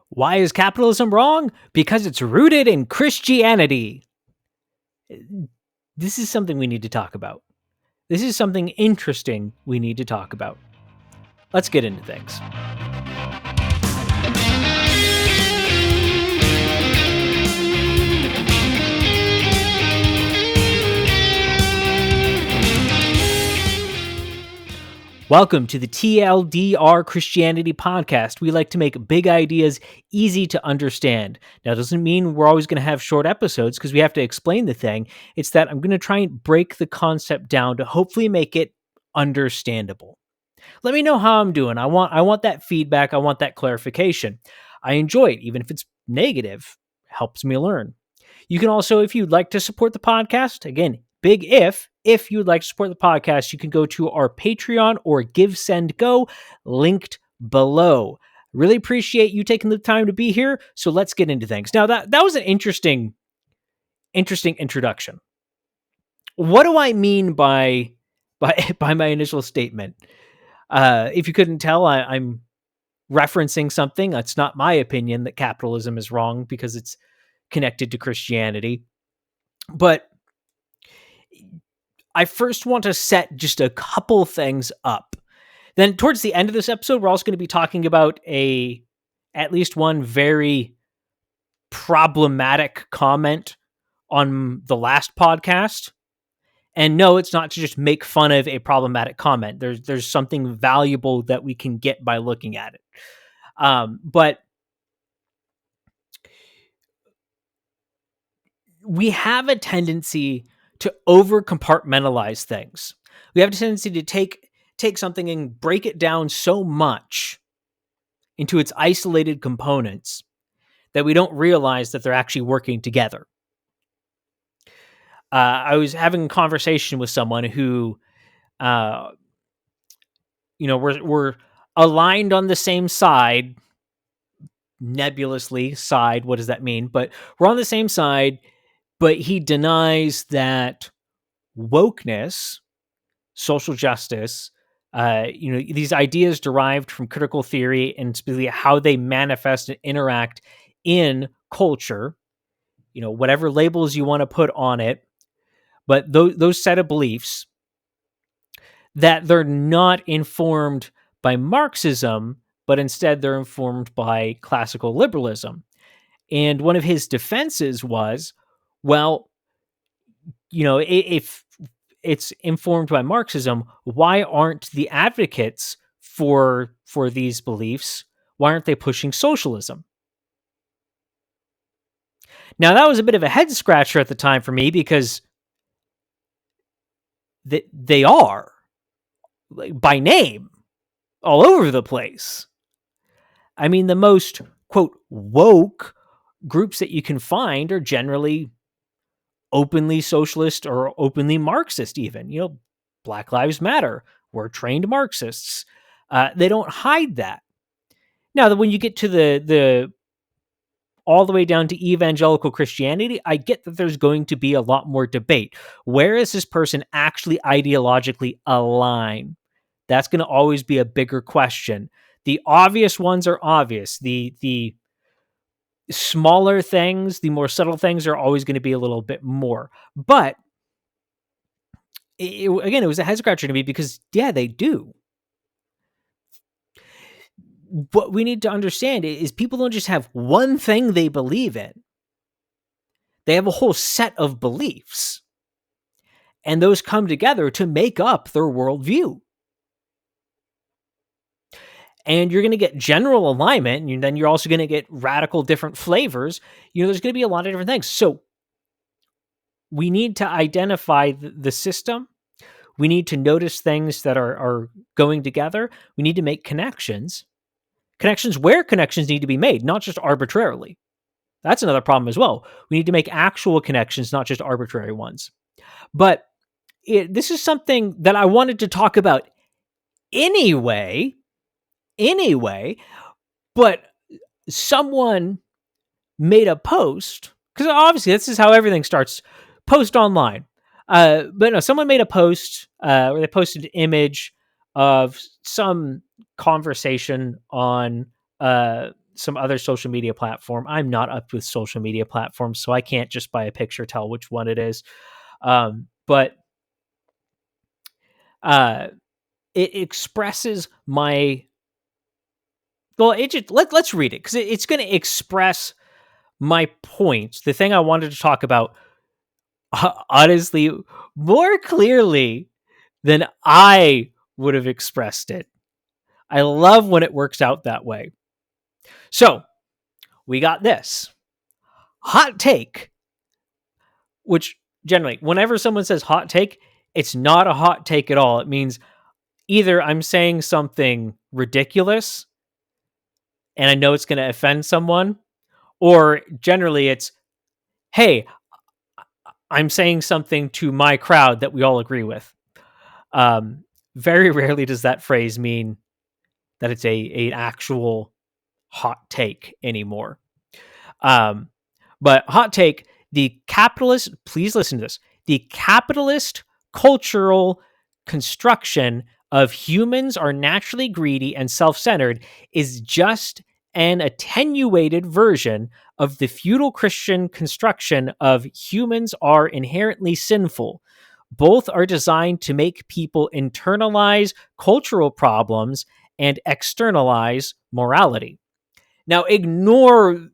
Why is capitalism wrong? Because it's rooted in Christianity. This is something we need to talk about. This is something interesting we need to talk about. Let's get into things. Welcome to the TLDR Christianity podcast. We like to make big ideas easy to understand. Now, it doesn't mean we're always going to have short episodes because we have to explain the thing. It's that I'm going to try and break the concept down to hopefully make it understandable. Let me know how I'm doing. I want that feedback. I want that clarification. I enjoy it, even if it's negative. Helps me learn. You can also, if you'd like to support the podcast, again, big if you would like to support the podcast, you can go to our Patreon or Give, Send, Go, linked below. Really appreciate you taking the time to be here. So let's get into things. Now, that was an interesting introduction. What do I mean by my initial statement? If you couldn't tell, I'm referencing something. That's not my opinion that capitalism is wrong because it's connected to Christianity. But I first want to set just a couple things up. Then towards the end of this episode, we're also going to be talking about at least one very problematic comment on the last podcast. And no, it's not to just make fun of a problematic comment. There's something valuable that we can get by looking at it. But we have a tendency to over compartmentalize things. We have a tendency to take something and break it down so much into its isolated components that we don't realize that they're actually working together. I was having a conversation with someone who, we're aligned on the same side, nebulously side. What does that mean? But we're on the same side. But he denies that wokeness, social justice, these ideas derived from critical theory and specifically how they manifest and interact in culture, whatever labels you want to put on it, but those set of beliefs, that they're not informed by Marxism, but instead they're informed by classical liberalism. And one of his defenses was, well, if it's informed by Marxism, why aren't the advocates for these beliefs, why aren't they pushing socialism? Now, that was a bit of a head scratcher at the time for me because they are, by name, all over the place. I mean, the most, quote, woke groups that you can find are generally openly socialist or openly Marxist even. Black Lives Matter. We're trained Marxists. They don't hide that. Now, when you get to the all the way down to evangelical Christianity, I get that there's going to be a lot more debate. Where is this person actually ideologically aligned? That's going to always be a bigger question. The obvious ones are obvious. The smaller things, the more subtle things are always going to be a little bit more. But it was a head scratcher to me because, yeah, they do. What we need to understand is people don't just have one thing they believe in. They have a whole set of beliefs. And those come together to make up their worldview. And you're going to get general alignment, and then you're also going to get radical different flavors. There's going to be a lot of different things. So we need to identify the system. We need to notice things that are going together. We need to make connections. Connections where connections need to be made, not just arbitrarily. That's another problem as well. We need to make actual connections, not just arbitrary ones. But this is something that I wanted to talk about anyway, but someone made a post, because obviously this is how everything starts, post online. But no, someone made a post where they posted an image of some conversation on some other social media platform. I'm not up with social media platforms, so I can't just by a picture tell which one it is. But it expresses my, well, let's read it, because it's going to express my points. The thing I wanted to talk about, honestly, more clearly than I would have expressed it. I love when it works out that way. So we got this hot take, which generally, whenever someone says hot take, it's not a hot take at all. It means either I'm saying something ridiculous and I know it's going to offend someone, or generally it's, hey, I'm saying something to my crowd that we all agree with. Very rarely does that phrase mean that it's an actual hot take anymore. But hot take, the capitalist, please listen to this, the capitalist cultural construction of humans are naturally greedy and self-centered is just an attenuated version of the feudal Christian construction of humans are inherently sinful. Both are designed to make people internalize cultural problems and externalize morality. Now, ignore,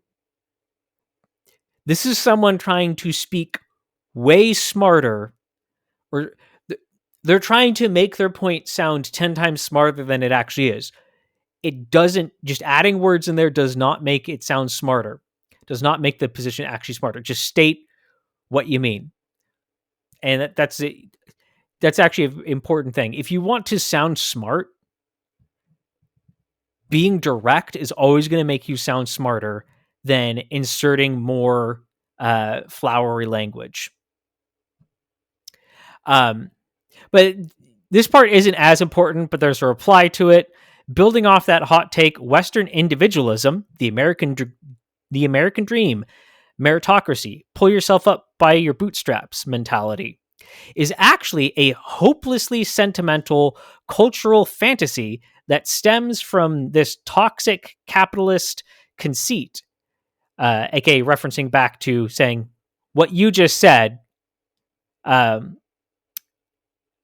this is someone trying to speak way smarter, or they're trying to make their point sound 10 times smarter than it actually is. It doesn't, just adding words in there does not make it sound smarter. It does not make the position actually smarter. Just state what you mean. And that's it. That's actually an important thing. If you want to sound smart, being direct is always going to make you sound smarter than inserting more flowery language. But this part isn't as important, but there's a reply to it. Building off that hot take, Western individualism, the American dream, meritocracy, pull yourself up by your bootstraps mentality, is actually a hopelessly sentimental cultural fantasy that stems from this toxic capitalist conceit, aka referencing back to saying what you just said,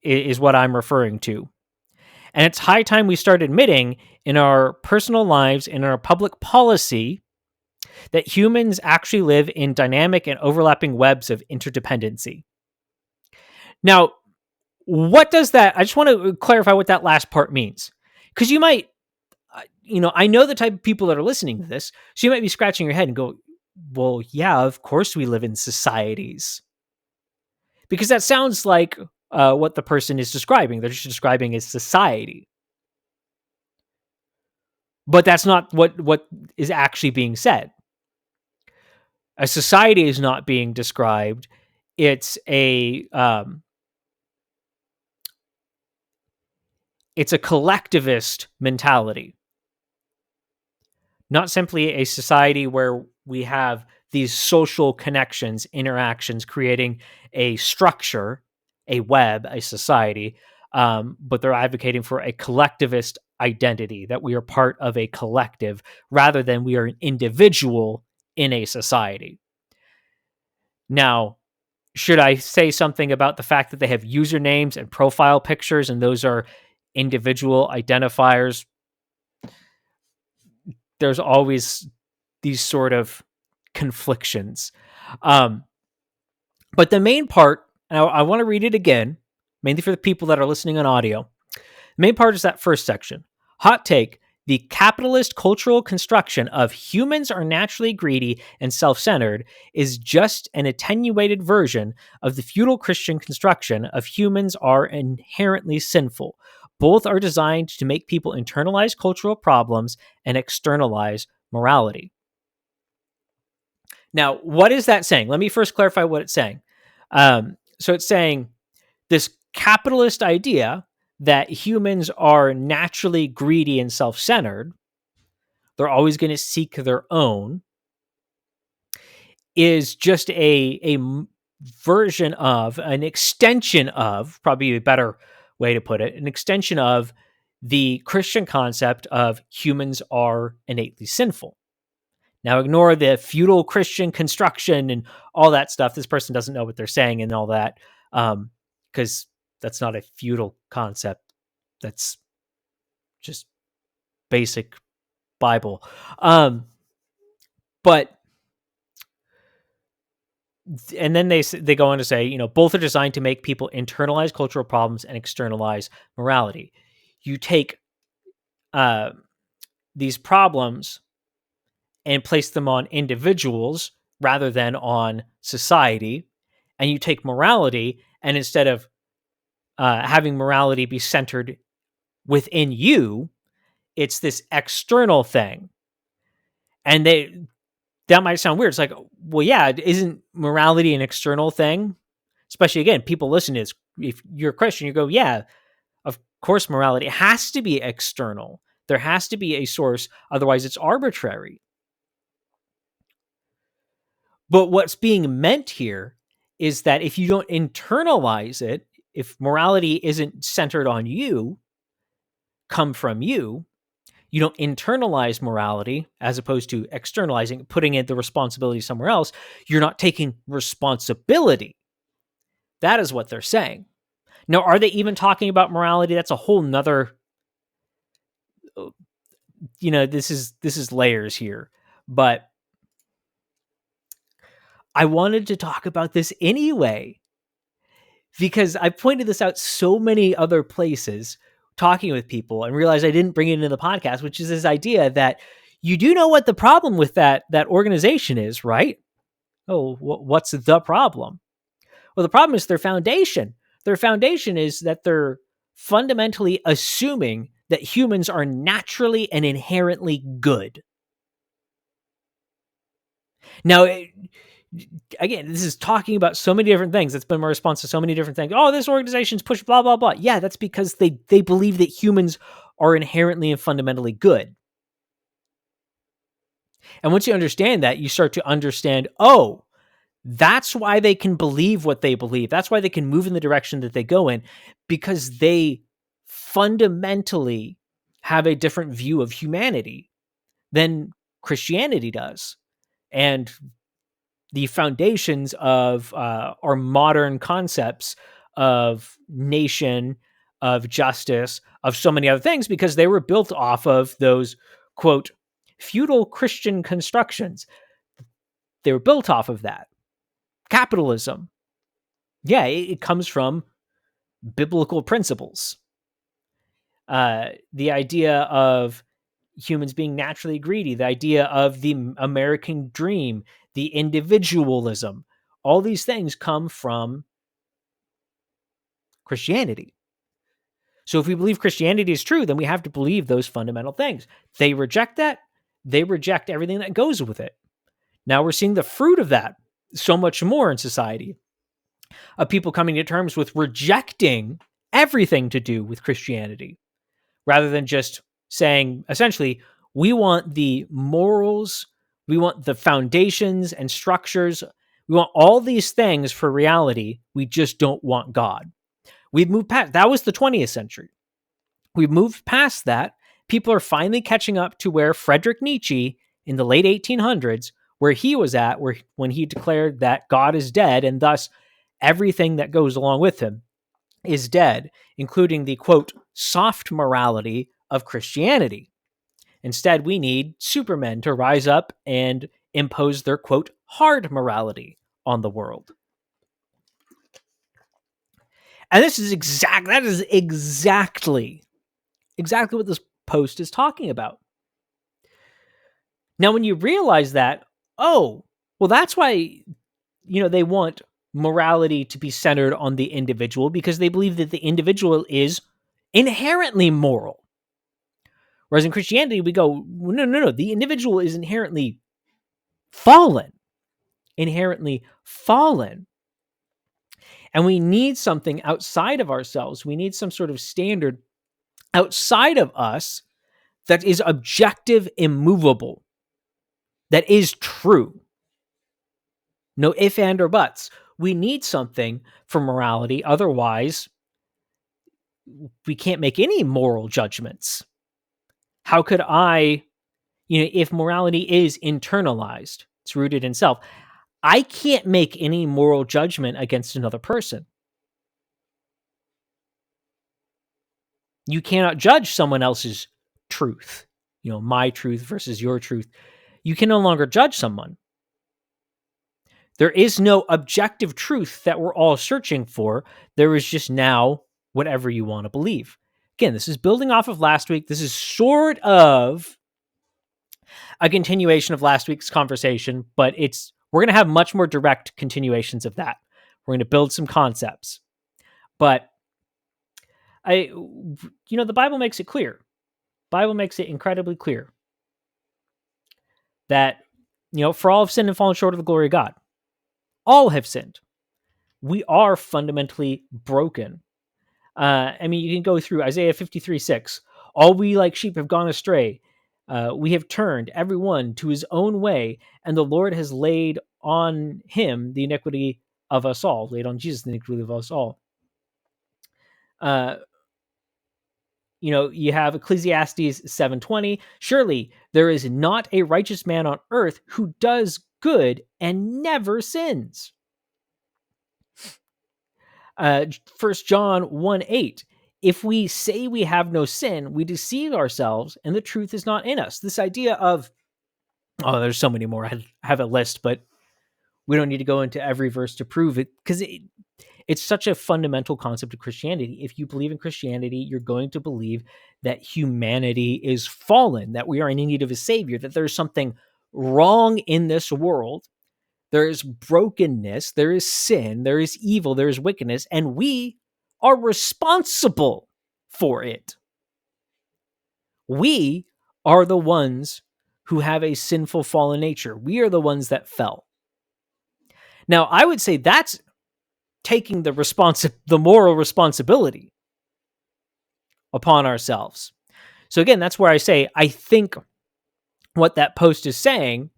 is what I'm referring to. And it's high time we start admitting in our personal lives, in our public policy, that humans actually live in dynamic and overlapping webs of interdependency. Now, what does that, I just want to clarify what that last part means. Because you might, I know the type of people that are listening to this, so you might be scratching your head and go, well, yeah, of course we live in societies. Because that sounds like what the person is describing. They're just describing a society. But that's not what is actually being said. A society is not being described. It's a collectivist mentality. Not simply a society where we have these social connections, interactions, creating a structure, a web, a society, but they're advocating for a collectivist identity, that we are part of a collective rather than we are an individual in a society. Now, should I say something about the fact that they have usernames and profile pictures and those are individual identifiers? There's always these sort of conflictions. But the main part, and I want to read it again, mainly for the people that are listening on audio. The main part is that first section. Hot take, the capitalist cultural construction of humans are naturally greedy and self-centered is just an attenuated version of the feudal Christian construction of humans are inherently sinful. Both are designed to make people internalize cultural problems and externalize morality. Now, what is that saying? Let me first clarify what it's saying. So it's saying this capitalist idea that humans are naturally greedy and self-centered, they're always going to seek their own, is just a version of, an extension of, probably a better way to put it, an extension of the Christian concept of humans are innately sinful. Now ignore the feudal Christian construction and all that stuff. This person doesn't know what they're saying and all that, because that's not a feudal concept. That's just basic Bible. But and then they go on to say, both are designed to make people internalize cultural problems and externalize morality. You take these problems and place them on individuals rather than on society, and you take morality, and instead of having morality be centered within you, it's this external thing. And that might sound weird. It's like, well, yeah, isn't morality an external thing? Especially, again, people listen to this. If you're a Christian, you go, yeah, of course, morality has to be external. There has to be a source. Otherwise, it's arbitrary. But what's being meant here is that if you don't internalize it, if morality isn't centered on you, come from you, you don't internalize morality as opposed to externalizing, putting in the responsibility somewhere else, you're not taking responsibility. That is what they're saying. Now, are they even talking about morality? That's a whole nother, this is layers here. But I wanted to talk about this anyway, because I pointed this out so many other places talking with people and realized I didn't bring it into the podcast, which is this idea that you do know what the problem with that organization is, right? Oh, what's the problem? Well, the problem is their foundation. Their foundation is that they're fundamentally assuming that humans are naturally and inherently good. Now, again, this is talking about so many different things. That's been my response to so many different things. Oh, this organization's push blah, blah, blah. Yeah, that's because they believe that humans are inherently and fundamentally good. And once you understand that, you start to understand, oh, that's why they can believe what they believe. That's why they can move in the direction that they go in, because they fundamentally have a different view of humanity than Christianity does. And the foundations of our modern concepts of nation, of justice, of so many other things, because they were built off of those, quote, feudal Christian constructions. They were built off of that. Capitalism. Yeah, it comes from biblical principles. The idea of humans being naturally greedy, the idea of the American dream, the individualism, all these things come from Christianity. So if we believe Christianity is true, then we have to believe those fundamental things. They reject that. They reject everything that goes with it. Now we're seeing the fruit of that so much more in society, of people coming to terms with rejecting everything to do with Christianity, rather than just saying, essentially, we want the morals, we want the foundations and structures, we want all these things for reality, we just don't want God. We've moved past, that was the 20th century. We've moved past that. People are finally catching up to where Friedrich Nietzsche in the late 1800s, where he was at, when he declared that God is dead, and thus everything that goes along with him is dead, including the, quote, soft morality of Christianity. Instead, we need supermen to rise up and impose their, quote, hard morality on the world. And that is exactly what this post is talking about. Now, when you realize that, oh, well, that's why, they want morality to be centered on the individual, because they believe that the individual is inherently moral. Whereas in Christianity, we go, no, the individual is inherently fallen. And we need something outside of ourselves. We need some sort of standard outside of us that is objective, immovable, that is true. No if, and, or buts. We need something for morality. Otherwise, we can't make any moral judgments. How could I, If morality is internalized, it's rooted in self, I can't make any moral judgment against another person. You cannot judge someone else's truth, my truth versus your truth. You can no longer judge someone. There is no objective truth that we're all searching for. There is just now whatever you want to believe. Again, this is building off of last week. This is sort of a continuation of last week's conversation, but we're going to have much more direct continuations of that. We're going to build some concepts. But the Bible makes it clear. The Bible makes it incredibly clear that, for all have sinned and fallen short of the glory of God. All have sinned. We are fundamentally broken. You can go through Isaiah 53:6. All we like sheep have gone astray. We have turned everyone to his own way, and the Lord has laid on him the iniquity of us all, laid on Jesus the iniquity of us all. You have Ecclesiastes 7:20. Surely there is not a righteous man on earth who does good and never sins. 1 John 1:8. If we say we have no sin, we deceive ourselves and the truth is not in us. This idea of, there's so many more. I have a list, but we don't need to go into every verse to prove it, because it's such a fundamental concept of Christianity. If you believe in Christianity, you're going to believe that humanity is fallen, that we are in need of a savior, that there's something wrong in this world. There is brokenness, there is sin, there is evil, there is wickedness, and we are responsible for it. We are the ones who have a sinful, fallen nature. We are the ones that fell. Now, I would say that's taking the moral responsibility upon ourselves. So again, that's where I say, I think what that post is saying,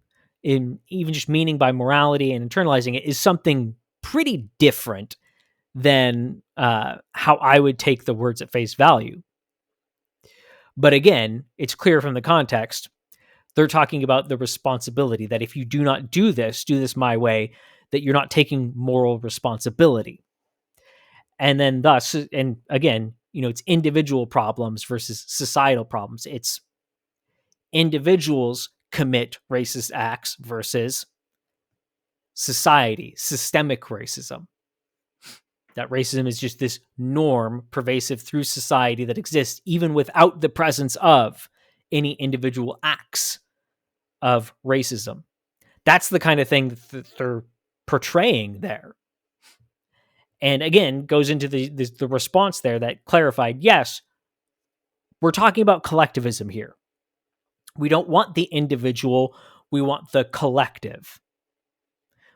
in even just meaning by morality and internalizing it, is something pretty different than how I would take the words at face value. But again, it's clear from the context, they're talking about the responsibility, that if you do not do this my way, that you're not taking moral responsibility. And then thus, and again, it's individual problems versus societal problems. It's individuals commit racist acts versus society, systemic racism. That racism is just this norm pervasive through society that exists even without the presence of any individual acts of racism. That's the kind of thing that they're portraying there. And again, goes into the response there that clarified, yes, we're talking about collectivism here. We don't want the individual, we want the collective.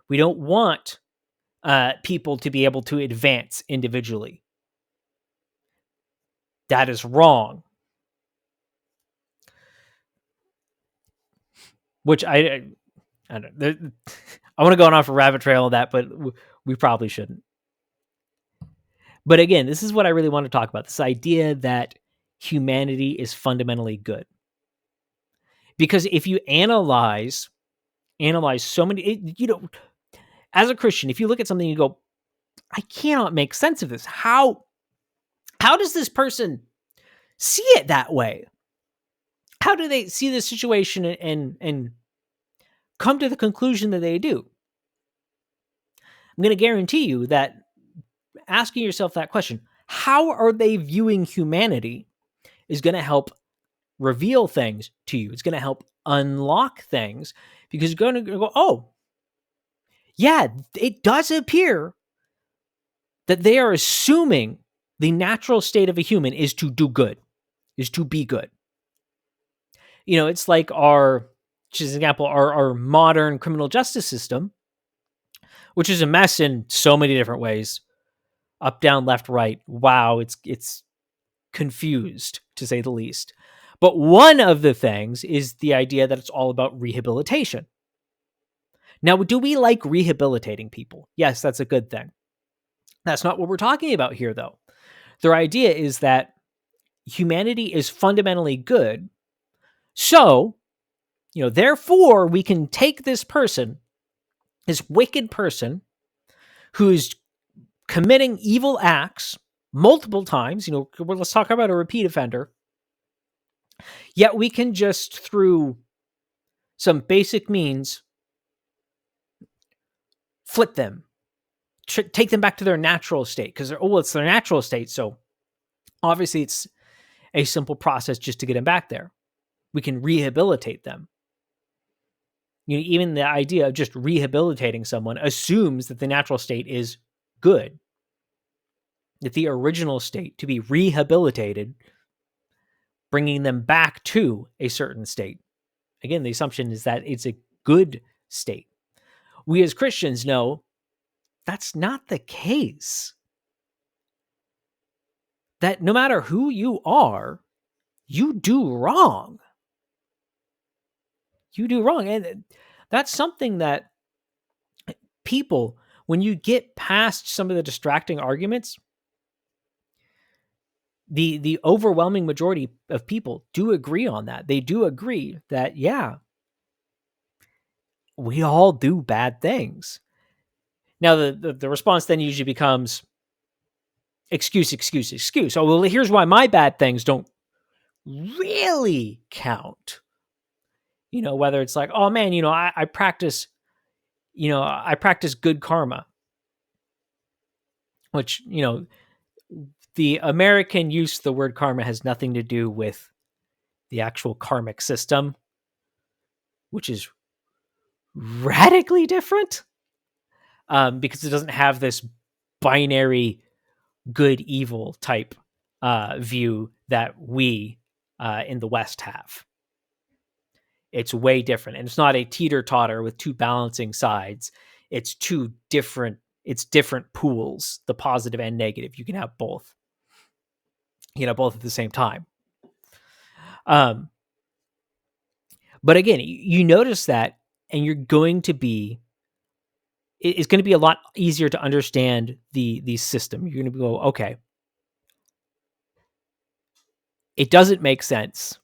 We don't want people to be able to advance individually. That is wrong. Which I don't know. I want to go on off a rabbit trail of that, but we probably shouldn't. But again, this is what I really want to talk about. This idea that humanity is fundamentally good. Because if you analyze so many, as a Christian, if you look at something, you go, I cannot make sense of this. How does this person see it that way? How do they see this situation and come to the conclusion that they do? I'm going to guarantee you that asking yourself that question, how are they viewing humanity, is going to help reveal things to you. It's going to help unlock things, because you're going to go, oh, yeah, it does appear that they are assuming the natural state of a human is to do good, is to be good. It's like our modern criminal justice system, which is a mess in so many different ways. Up, down, left, right. Wow, it's confused, to say the least. But one of the things is the idea that it's all about rehabilitation. Now, do we like rehabilitating people? Yes, that's a good thing. That's not what we're talking about here, though. Their idea is that humanity is fundamentally good, so Therefore, we can take this person, this wicked person, who's committing evil acts multiple times. Let's talk about a repeat offender. Yet we can just, through some basic means, flip them, take them back to their natural state, because it's their natural state. So obviously it's a simple process just to get them back there. We can rehabilitate them. Even the idea of just rehabilitating someone assumes that the natural state is good, that the original state to be rehabilitated, bringing them back to a certain state. Again, the assumption is that it's a good state. We as Christians know that's not the case. That no matter who you are, you do wrong. You do wrong. And that's something that people, when you get past some of the distracting arguments, the overwhelming majority of people do agree on that. They do agree that, yeah, we all do bad things. Now, the response then usually becomes excuse. Oh, well, here's why my bad things don't really count. Whether it's like, oh man, I practice good karma, which, the American use of the word karma has nothing to do with the actual karmic system, which is radically different, because it doesn't have this binary good evil type view that we in the West have. It's way different, and it's not a teeter-totter with two balancing sides. It's different pools, the positive and negative. You can have both. Both at the same time. But again, you notice that, and it's going to be a lot easier to understand the system. You're going to go, okay, it doesn't make sense,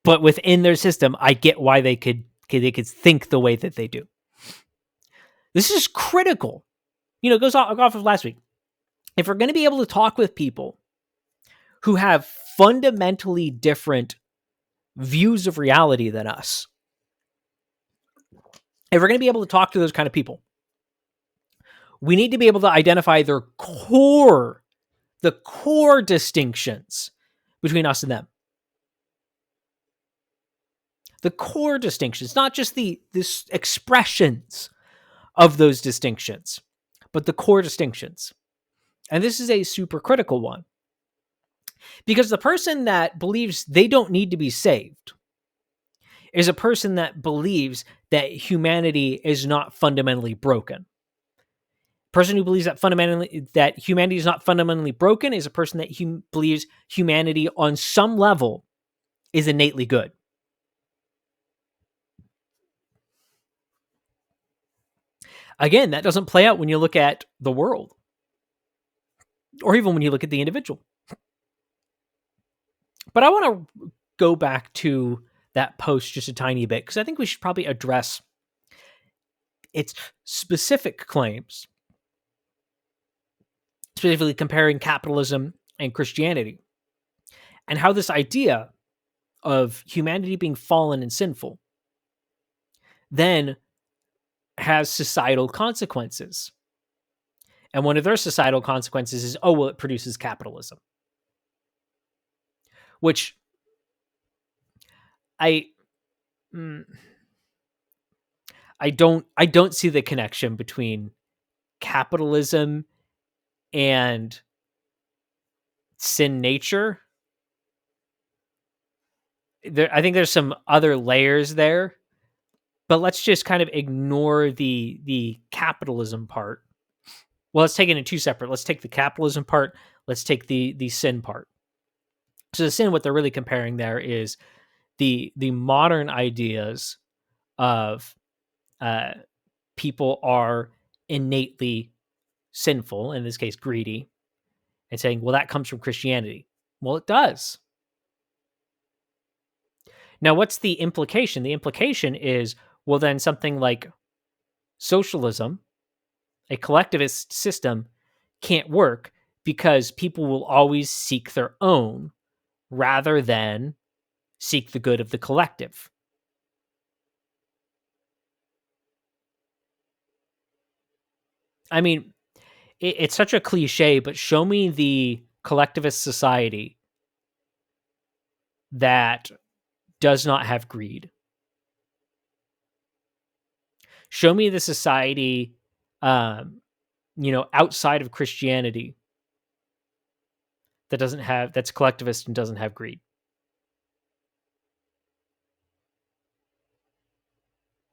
but within their system, I get why they could think the way that they do. This is critical. It goes off of last week. If we're going to be able to talk with people who have fundamentally different views of reality than us, if we're going to be able to talk to those kind of people, we need to be able to identify the core distinctions between us and them. The core distinctions, not just the expressions of those distinctions, but the core distinctions. And this is a super critical one, because the person that believes they don't need to be saved is a person that believes that humanity is not fundamentally broken. Person who believes that humanity is not fundamentally broken is a person that believes humanity on some level is innately good. Again, that doesn't play out when you look at the world, or even when you look at the individual. But I want to go back to that post just a tiny bit, because I think we should probably address its specific claims, specifically comparing capitalism and Christianity, and how this idea of humanity being fallen and sinful then has societal consequences. And one of their societal consequences is, it produces capitalism. Which I don't see the connection between capitalism and sin nature. I think there's some other layers there, but let's just kind of ignore the capitalism part. Well, let's take it in two separate. Let's take the capitalism part. Let's take the sin part. So the sin, what they're really comparing there is the modern ideas of people are innately sinful, in this case greedy, and saying, well, that comes from Christianity. Well, it does. Now, what's the implication? The implication is, well, then something like socialism, a collectivist system, can't work because people will always seek their own rather than seek the good of the collective. I mean, it's such a cliche, but show me the collectivist society that does not have greed. Show me the society, um, outside of Christianity that's collectivist and doesn't have greed.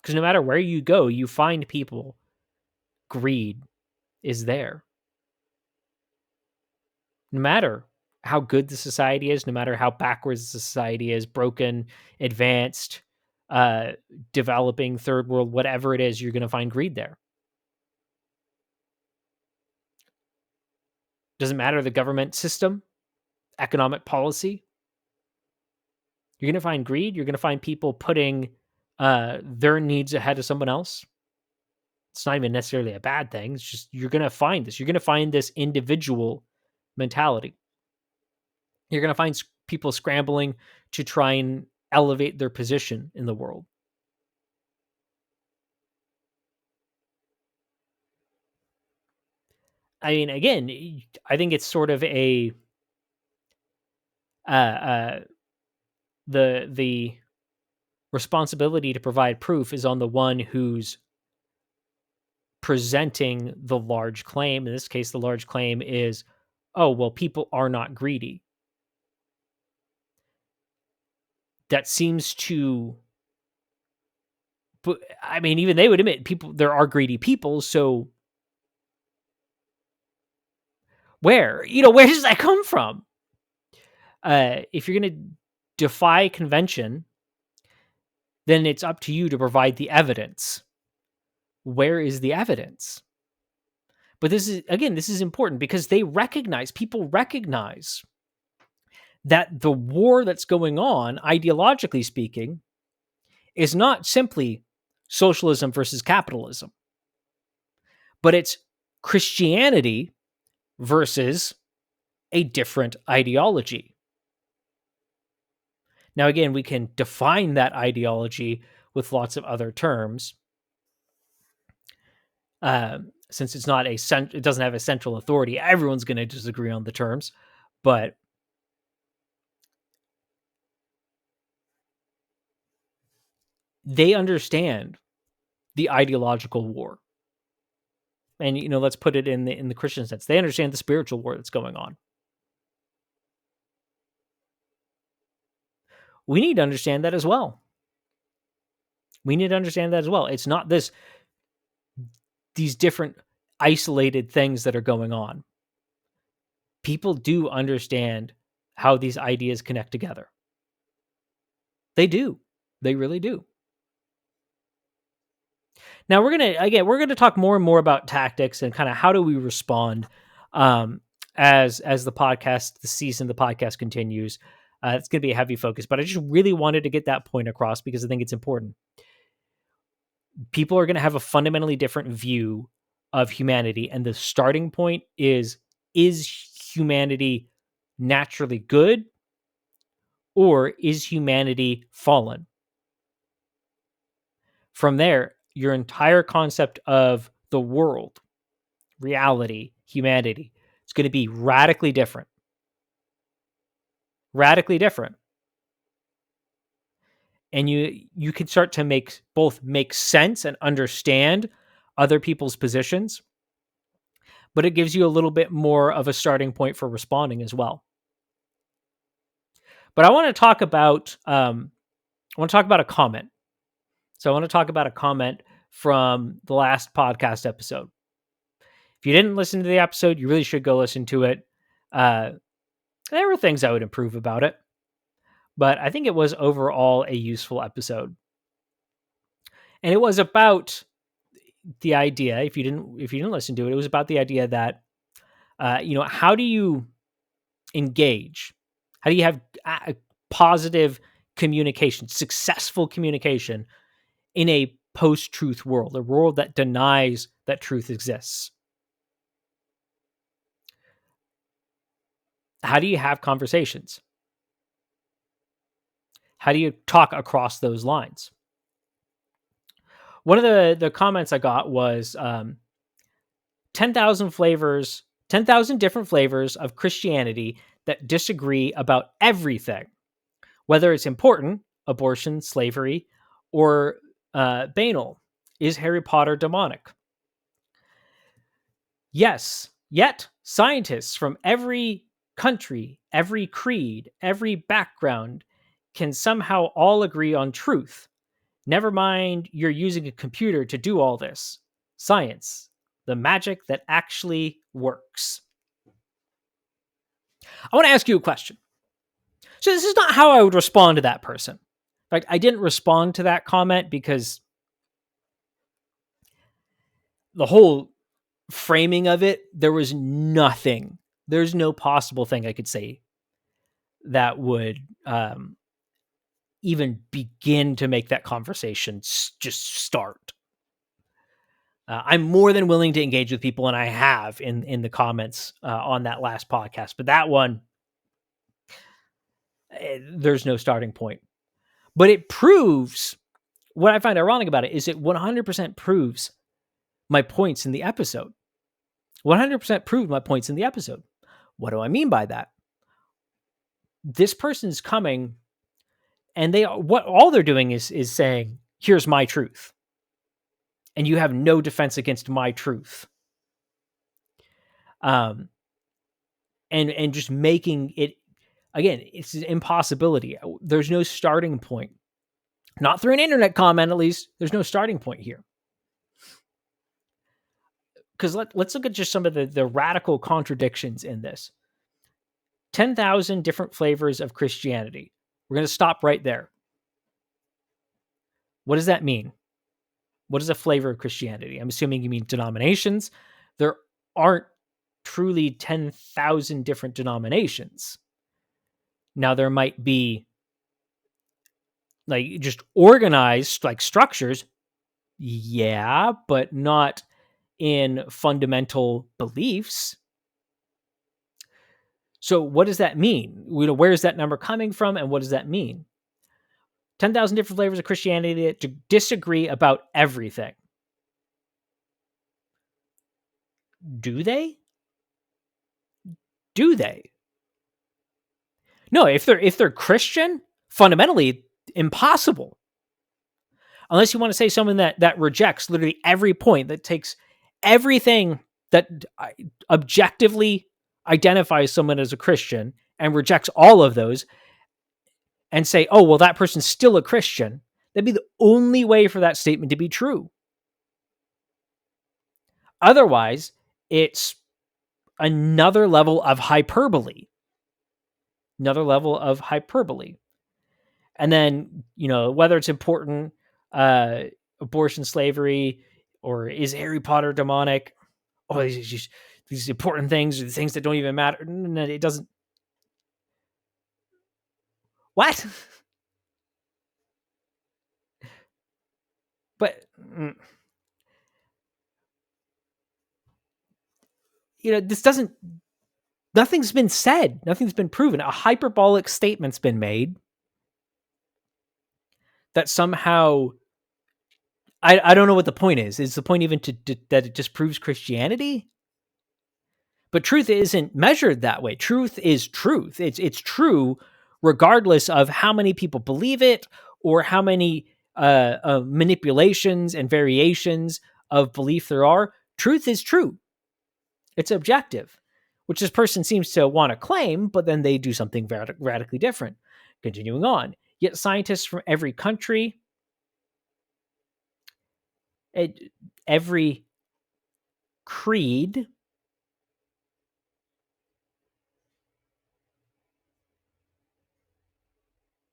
Because no matter where you go, you find people, greed is there. No matter how good the society is, no matter how backwards the society is, broken, advanced, uh, developing, third world, whatever it is, you're going to find greed there. Doesn't matter the government system, economic policy. You're going to find greed. You're going to find people putting their needs ahead of someone else. It's not even necessarily a bad thing. It's just you're going to find this. You're going to find this individual mentality. You're going to find people scrambling to try and elevate their position in the world. I mean, again, I think it's sort of a uh, uh, the responsibility to provide proof is on the one who's presenting the large claim. In this case, the large claim is, oh, well, people are not greedy. That seems to, but I mean, even they would admit there are greedy people. So where does that come from? If you're going to defy convention, then it's up to you to provide the evidence. Where is the evidence? But this is important because people recognize that the war that's going on, ideologically speaking, is not simply socialism versus capitalism, but it's Christianity versus a different ideology. Now, again, we can define that ideology with lots of other terms, since it doesn't have a central authority. Everyone's going to disagree on the terms, but they understand the ideological war. And let's put it in the Christian sense. They understand the spiritual war that's going on. We need to understand that as well. It's not these different isolated things that are going on. People do understand how these ideas connect together. They do. They really do. Now we're gonna talk more and more about tactics and kind of how do we respond as the season, the podcast continues. It's gonna be a heavy focus, but I just really wanted to get that point across because I think it's important. People are gonna have a fundamentally different view of humanity, and the starting point is humanity naturally good or is humanity fallen? From there, your entire concept of the world, reality, humanity, it's going to be radically different. Radically different. And you can start to make sense and understand other people's positions, but it gives you a little bit more of a starting point for responding as well. But I want to talk about a comment. So I want to talk about a comment from the last podcast episode. If you didn't listen to the episode, you really should go listen to it. There were things I would improve about it, but I think it was overall a useful episode. And it was about the idea, if you didn't listen to it, it was about the idea that, how do you engage? How do you have positive communication, successful communication in a post-truth world, a world that denies that truth exists. How do you have conversations? How do you talk across those lines? One of the comments I got was 10,000 flavors, 10,000 different flavors of Christianity that disagree about everything, whether it's important, abortion, slavery, or banal. Is Harry Potter demonic? Yes, yet scientists from every country, every creed, every background can somehow all agree on truth. Never mind, you're using a computer to do all this. Science, the magic that actually works. I want to ask you a question. So, this is not how I would respond to that person. In fact, I didn't respond to that comment because the whole framing of it, there was nothing. There's no possible thing I could say that would even begin to make that conversation just start. I'm more than willing to engage with people, and I have in the comments on that last podcast. But that one, there's no starting point. But it proves, what I find ironic about it is it 100% proves my points in the episode. 100% proved my points in the episode. What do I mean by that? This person's coming, and all they're doing is saying, here's my truth. And you have no defense against my truth. And just making it, again, it's an impossibility. There's no starting point. Not through an internet comment, at least. There's no starting point here. Because let's look at just some of the radical contradictions in this. 10,000 different flavors of Christianity. We're going to stop right there. What does that mean? What is a flavor of Christianity? I'm assuming you mean denominations. There aren't truly 10,000 different denominations. Now, there might be like just organized like structures. Yeah, but not in fundamental beliefs. So what does that mean? Where is that number coming from, and what does that mean? 10,000 different flavors of Christianity that disagree about everything. Do they? Do they? No, if they're Christian, fundamentally impossible. Unless you want to say someone that rejects literally every point, that takes everything that objectively identifies someone as a Christian and rejects all of those and say, oh, well, that person's still a Christian. That'd be the only way for that statement to be true. Otherwise, it's another level of hyperbole. Another level of hyperbole. And then, whether it's important, abortion, slavery, or is Harry Potter demonic? Oh, these important things, or the things that don't even matter. No, it doesn't. What? But this doesn't. Nothing's been said. Nothing's been proven. A hyperbolic statement's been made that somehow. I don't know what the point is. Is the point even that it just proves Christianity? But truth isn't measured that way. Truth is truth. It's true regardless of how many people believe it or how many manipulations and variations of belief there are. Truth is true. It's objective, which this person seems to want to claim, but then they do something radically different. Continuing on. Yet scientists from every country, every creed,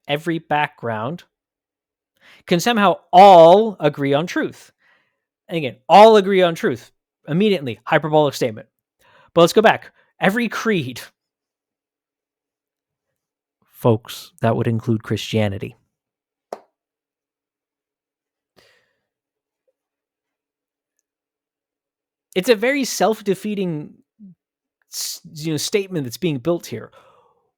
every background can somehow all agree on truth. And again, all agree on truth. Immediately, hyperbolic statement. But let's go back. Every creed, Folks, that would include Christianity. It's a very self-defeating statement that's being built here.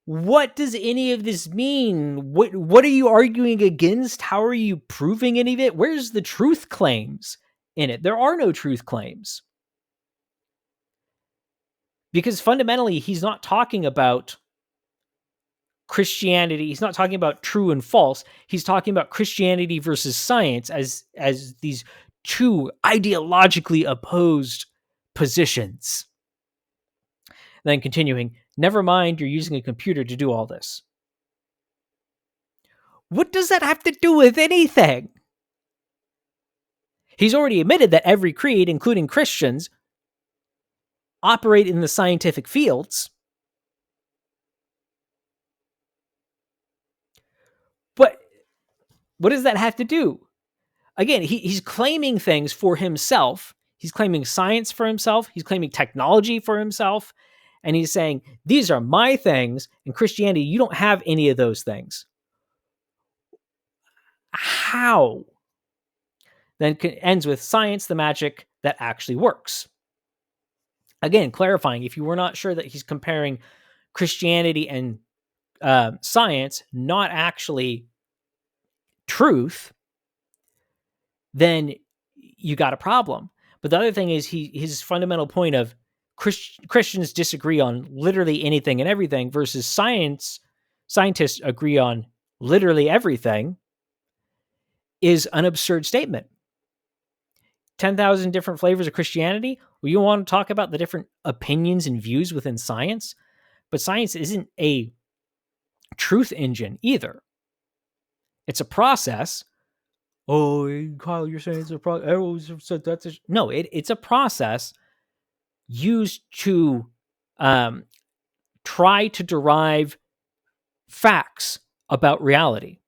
What does any of this mean? What are you arguing against? How are you proving any of it? Where's the truth claims in it? There are no truth claims. Because fundamentally, he's not talking about Christianity. He's not talking about true and false. He's talking about Christianity versus science as these two ideologically opposed positions. Then continuing, never mind, you're using a computer to do all this. What does that have to do with anything? He's already admitted that every creed, including Christians, operate in the scientific fields. But what does that have to do? Again, he's claiming things for himself. He's claiming science for himself. He's claiming technology for himself. And he's saying, these are my things. In Christianity, you don't have any of those things. How? Then ends with science, the magic that actually works. Again, clarifying, if you were not sure that he's comparing Christianity and science, not actually truth, then you got a problem. But the other thing is his fundamental point of Christians disagree on literally anything and everything versus scientists agree on literally everything is an absurd statement. 10,000 different flavors of Christianity? Well, you want to talk about the different opinions and views within science, but science isn't a truth engine either. It's a process. Oh, Kyle, you're saying it's a process. No, it's a process used to try to derive facts about reality.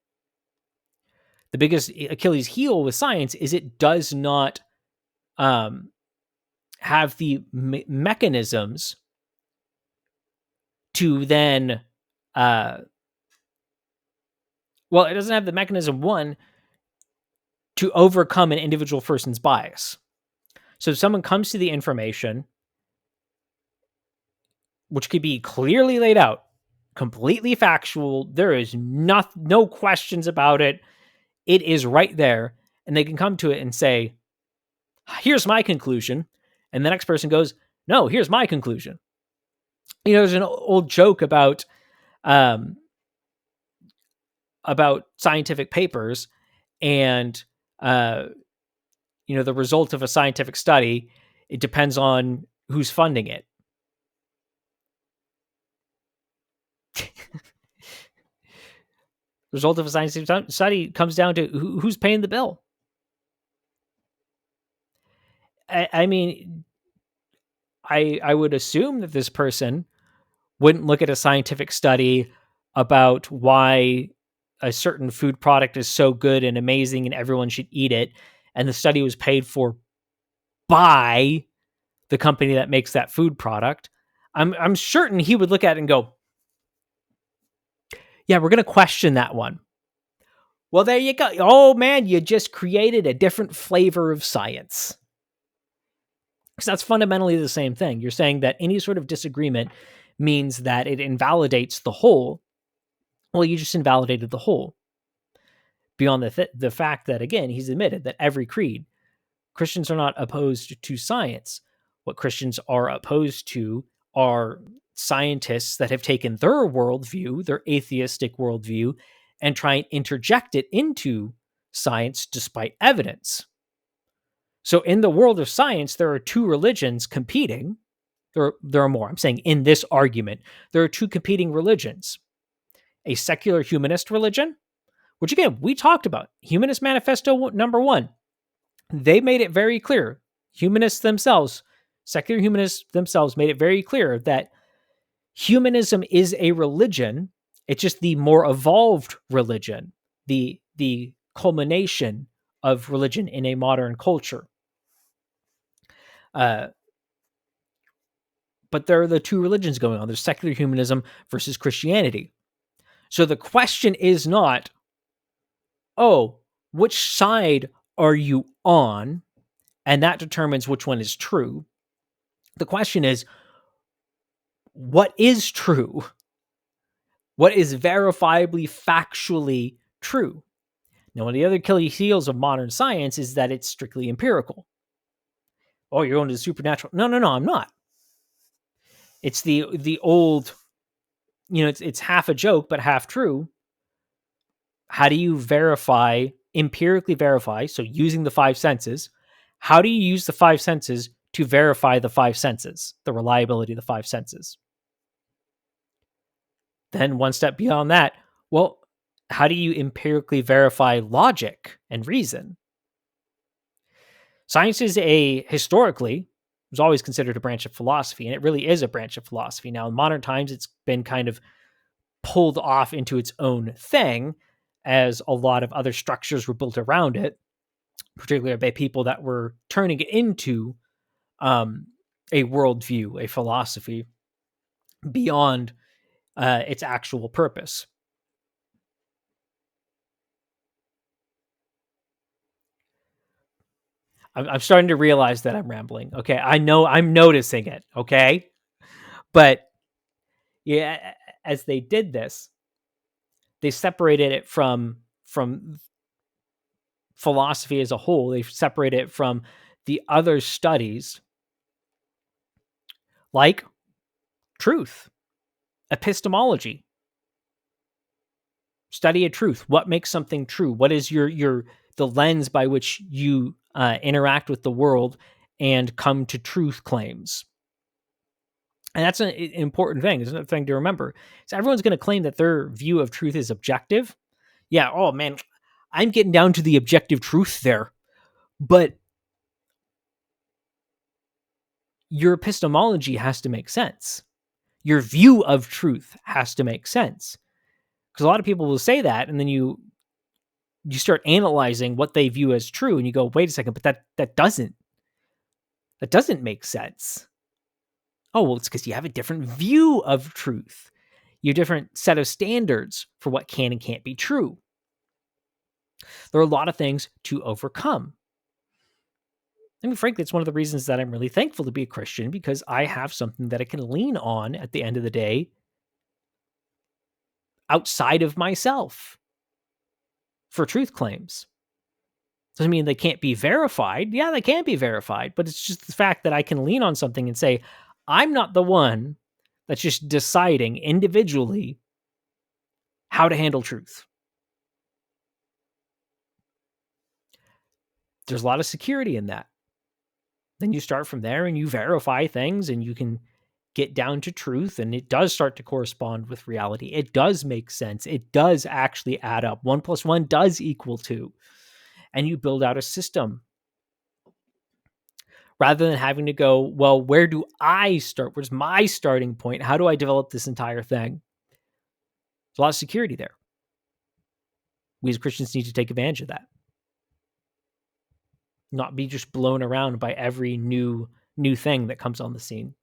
The biggest Achilles heel with science is it does not have the mechanisms to then it doesn't have the mechanism, one, to overcome an individual person's bias. So if someone comes to the information, which could be clearly laid out, completely factual, there is no questions about it, it is right there, and they can come to it and say, here's my conclusion, and the next person goes, no, here's my conclusion. There's an old joke about scientific papers and the result of a scientific study. It depends on who's funding it. Result of a scientific study comes down to who's paying the bill. I mean, I would assume that this person wouldn't look at a scientific study about why a certain food product is so good and amazing and everyone should eat it, and the study was paid for by the company that makes that food product. I'm certain he would look at it and go, yeah, we're going to question that one. Well, there you go. Oh man, you just created a different flavor of science. Because that's fundamentally the same thing. You're saying that any sort of disagreement means that it invalidates the whole. Well, you just invalidated the whole. Beyond the fact that, again, he's admitted that every creed, Christians are not opposed to science. What Christians are opposed to are scientists that have taken their worldview, their atheistic worldview, and try and interject it into science despite evidence. So in the world of science, there are two religions competing. There are more. I'm saying in this argument, there are two competing religions. A secular humanist religion, which again, we talked about. Humanist Manifesto number 1. They made it very clear. Humanists themselves, secular humanists themselves made it very clear that humanism is a religion. It's just the more evolved religion, the culmination of religion in a modern culture. But there are the two religions going on. There's secular humanism versus Christianity. So the question is not, oh, which side are you on? And that determines which one is true. The question is, what is true? What is verifiably, factually true? Now, one of the other Achilles heels of modern science is that it's strictly empirical. Oh, you're going to the supernatural. No, I'm not. It's the old, it's half a joke, but half true. How do you empirically verify? So using the five senses, how do you use the five senses to verify the five senses, the reliability of the five senses? Then one step beyond that, well, how do you empirically verify logic and reason? Science is historically, was always considered a branch of philosophy, and it really is a branch of philosophy. Now, in modern times, it's been kind of pulled off into its own thing as a lot of other structures were built around it, particularly by people that were turning it into a worldview, a philosophy beyond its actual purpose. I'm starting to realize that I'm rambling. Okay, I know I'm noticing it. Okay, but yeah, as they did this, they separated it from philosophy as a whole. They separated it from the other studies like truth, epistemology, study of truth. What makes something true? What is the lens by which you interact with the world and come to truth claims? And that's an important thing. It's another thing to remember. So everyone's going to claim that their view of truth is objective. Yeah. Oh man, I'm getting down to the objective truth there, but your epistemology has to make sense. Your view of truth has to make sense. Because a lot of people will say that, and then you start analyzing what they view as true, and you go, wait a second, but that doesn't make sense. Oh, well, it's because you have a different view of truth. You have a different set of standards for what can and can't be true. There are a lot of things to overcome. I mean, frankly, it's one of the reasons that I'm really thankful to be a Christian, because I have something that I can lean on at the end of the day outside of myself for truth claims. Doesn't mean they can't be verified. Yeah, they can be verified, but it's just the fact that I can lean on something and say, I'm not the one that's just deciding individually how to handle truth. There's a lot of security in that. Then you start from there and you verify things and you can get down to truth, and it does start to correspond with reality. It does make sense. It does actually add up. 1 + 1 does equal 2. And you build out a system rather than having to go, well, where do I start? Where's my starting point? How do I develop this entire thing? There's a lot of security there. We as Christians need to take advantage of that. Not be just blown around by every new thing that comes on the scene.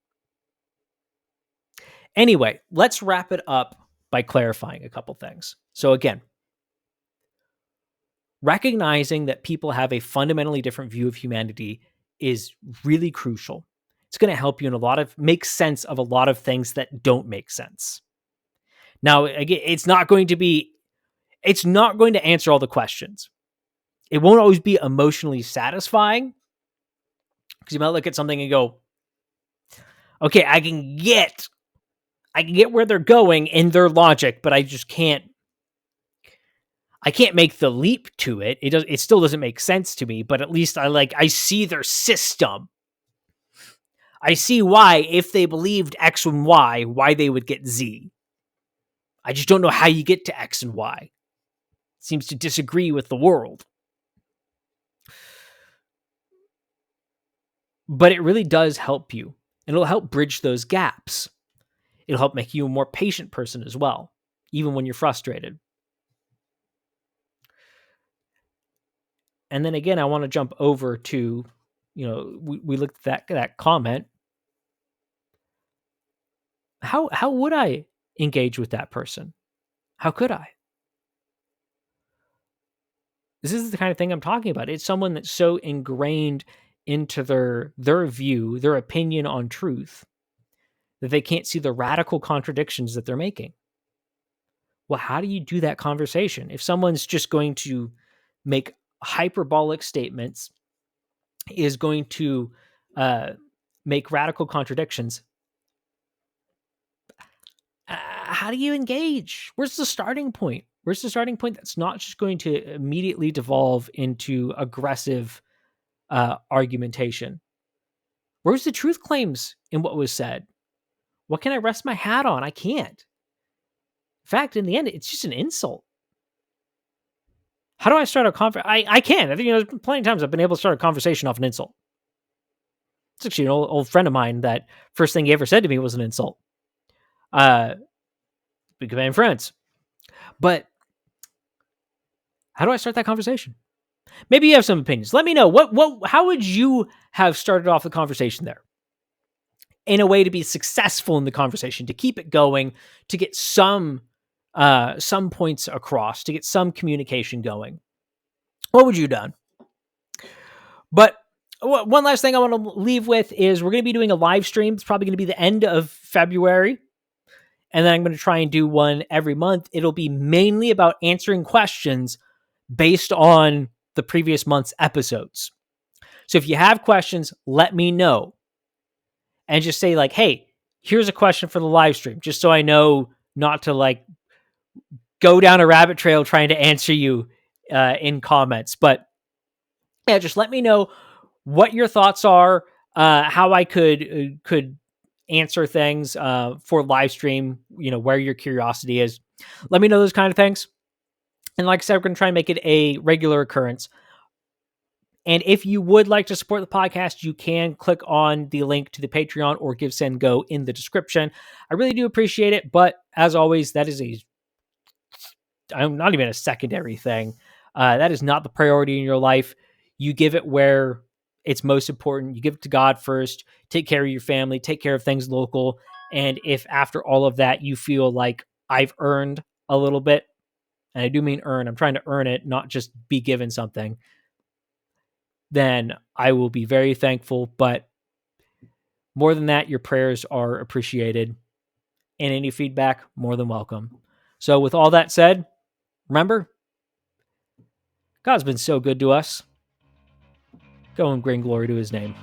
Anyway, let's wrap it up by clarifying a couple things. So again, recognizing that people have a fundamentally different view of humanity is really crucial. It's going to help you make sense of a lot of things that don't make sense. Now, again, it's not going to answer all the questions. It won't always be emotionally satisfying, because you might look at something and go, okay, I can get where they're going in their logic, but I can't make the leap to it. It still doesn't make sense to me, but at least I see their system. I see why, if they believed X and Y, why they would get Z. I just don't know how you get to X and Y. It seems to disagree with the world. But it really does help you. And it'll help bridge those gaps. It'll help make you a more patient person as well, even when you're frustrated. And then again, I want to jump over to, we looked at that comment. How would I engage with that person? How could I? This is the kind of thing I'm talking about. It's someone that's so ingrained into their view, their opinion on truth, that they can't see the radical contradictions that they're making. Well, how do you do that conversation? If someone's just going to make hyperbolic statements, is going to uh, make radical contradictions, how do you engage? Where's the starting point? Where's the starting point that's not just going to immediately devolve into aggressive argumentation? Where's the truth claims in what was said? What can I rest my hat on? I can't. In fact, in the end, it's just an insult. How do I start a conversation? I can. I think there's plenty of times I've been able to start a conversation off an insult. It's actually an old friend of mine that first thing he ever said to me was an insult. We became friends. But how do I start that conversation? Maybe you have some opinions. Let me know. How would you have started off the conversation there? In a way to be successful in the conversation, to keep it going, to get some points across, to get some communication going. What would you have done? But one last thing I want to leave with is we're going to be doing a live stream. It's probably going to be the end of February. And then I'm going to try and do one every month. It'll be mainly about answering questions based on the previous month's episodes. So if you have questions, let me know. And just say like, hey, here's a question for the live stream, just so I know not to like go down a rabbit trail trying to answer you in comments. But yeah, just let me know what your thoughts are, how I could answer things for live stream, where your curiosity is. Let me know those kind of things. And like I said, we're going to try and make it a regular occurrence. And if you would like to support the podcast, you can click on the link to the Patreon or Give, Send, Go in the description. I really do appreciate it. But as always, that is I'm not even a secondary thing. That is not the priority in your life. You give it where it's most important. You give it to God first. Take care of your family. Take care of things local. And if after all of that, you feel like I've earned a little bit, and I do mean earn, I'm trying to earn it, not just be given something, then I will be very thankful. But more than that, your prayers are appreciated. And any feedback, more than welcome. So with all that said, remember, God's been so good to us. Go and bring glory to his name.